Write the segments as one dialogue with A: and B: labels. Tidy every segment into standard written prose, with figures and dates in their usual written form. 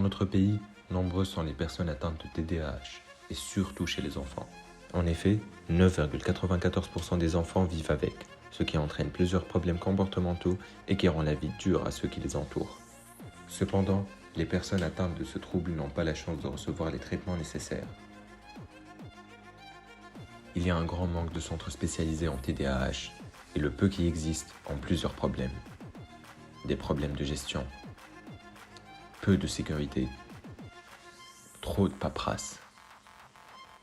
A: notre pays, nombreuses sont les personnes atteintes de TDAH, et surtout chez les enfants. En effet, 9,94% des enfants vivent avec, ce qui entraîne plusieurs problèmes comportementaux et qui rend la vie dure à ceux qui les entourent. Cependant, les personnes atteintes de ce trouble n'ont pas la chance de recevoir les traitements nécessaires. Il y a un grand manque de centres spécialisés en TDAH, et le peu qui existent ont plusieurs problèmes. Des problèmes de gestion, peu de sécurité, trop de paperasse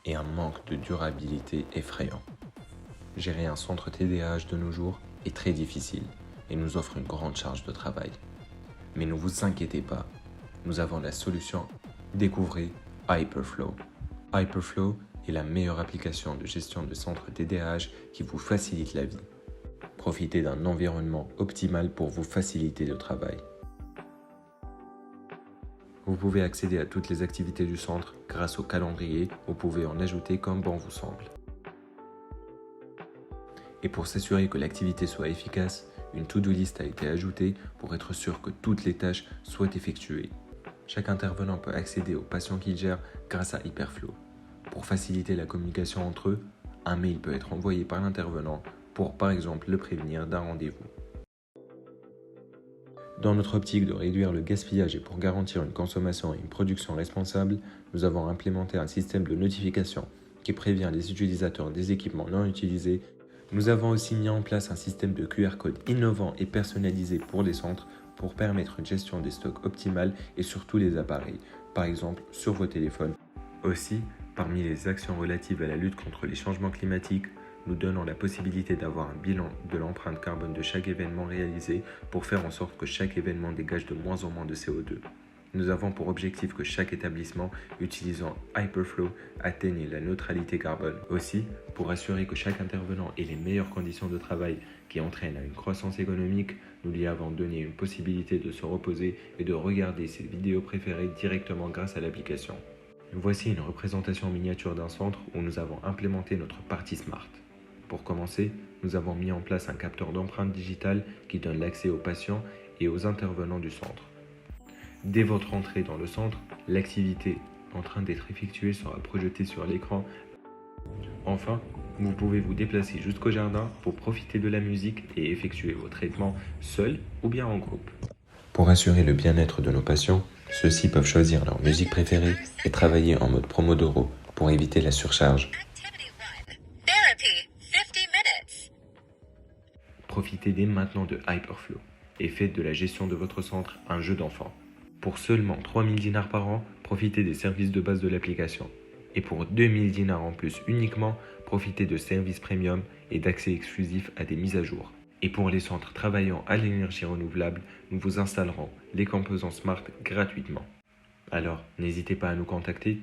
A: et un manque de durabilité effrayant. Gérer un centre TDAH de nos jours est très difficile et nous offre une grande charge de travail. Mais ne vous inquiétez pas, nous avons la solution. Découvrez Hyperflow. Hyperflow est la meilleure application de gestion de centre TDAH qui vous facilite la vie. Profitez d'un environnement optimal pour vous faciliter le travail. Vous pouvez accéder à toutes les activités du centre grâce au calendrier, vous pouvez en ajouter comme bon vous semble. Et pour s'assurer que l'activité soit efficace, une to-do list a été ajoutée pour être sûr que toutes les tâches soient effectuées. Chaque intervenant peut accéder aux patients qu'il gère grâce à Hyperflow. Pour faciliter la communication entre eux, un mail peut être envoyé par l'intervenant pour par exemple le prévenir d'un rendez-vous. Dans notre optique de réduire le gaspillage et pour garantir une consommation et une production responsable, nous avons implémenté un système de notification qui prévient les utilisateurs des équipements non utilisés. Nous avons aussi mis en place un système de QR code innovant et personnalisé pour les centres pour permettre une gestion des stocks optimale et sur tous les appareils, par exemple sur vos téléphones. Aussi, parmi les actions relatives à la lutte contre les changements climatiques, nous donnons la possibilité d'avoir un bilan de l'empreinte carbone de chaque événement réalisé pour faire en sorte que chaque événement dégage de moins en moins de CO2. Nous avons pour objectif que chaque établissement utilisant Hyperflow atteigne la neutralité carbone. Aussi, pour assurer que chaque intervenant ait les meilleures conditions de travail qui entraînent à une croissance économique, nous lui avons donné une possibilité de se reposer et de regarder ses vidéos préférées directement grâce à l'application. Voici une représentation miniature d'un centre où nous avons implémenté notre partie Smart. Pour commencer, nous avons mis en place un capteur d'empreinte digitale qui donne l'accès aux patients et aux intervenants du centre. Dès votre entrée dans le centre, l'activité en train d'être effectuée sera projetée sur l'écran. Enfin, vous pouvez vous déplacer jusqu'au jardin pour profiter de la musique et effectuer vos traitements seul ou bien en groupe. Pour assurer le bien-être de nos patients, ceux-ci peuvent choisir leur musique préférée et travailler en mode Pomodoro pour éviter la surcharge. Profitez dès maintenant de Hyperflow et faites de la gestion de votre centre un jeu d'enfant. Pour seulement 3000 dinars par an, profitez des services de base de l'application. Et pour 2000 dinars en plus uniquement, profitez de services premium et d'accès exclusif à des mises à jour. Et pour les centres travaillant à l'énergie renouvelable, nous vous installerons les composants Smart gratuitement. Alors, n'hésitez pas à nous contacter.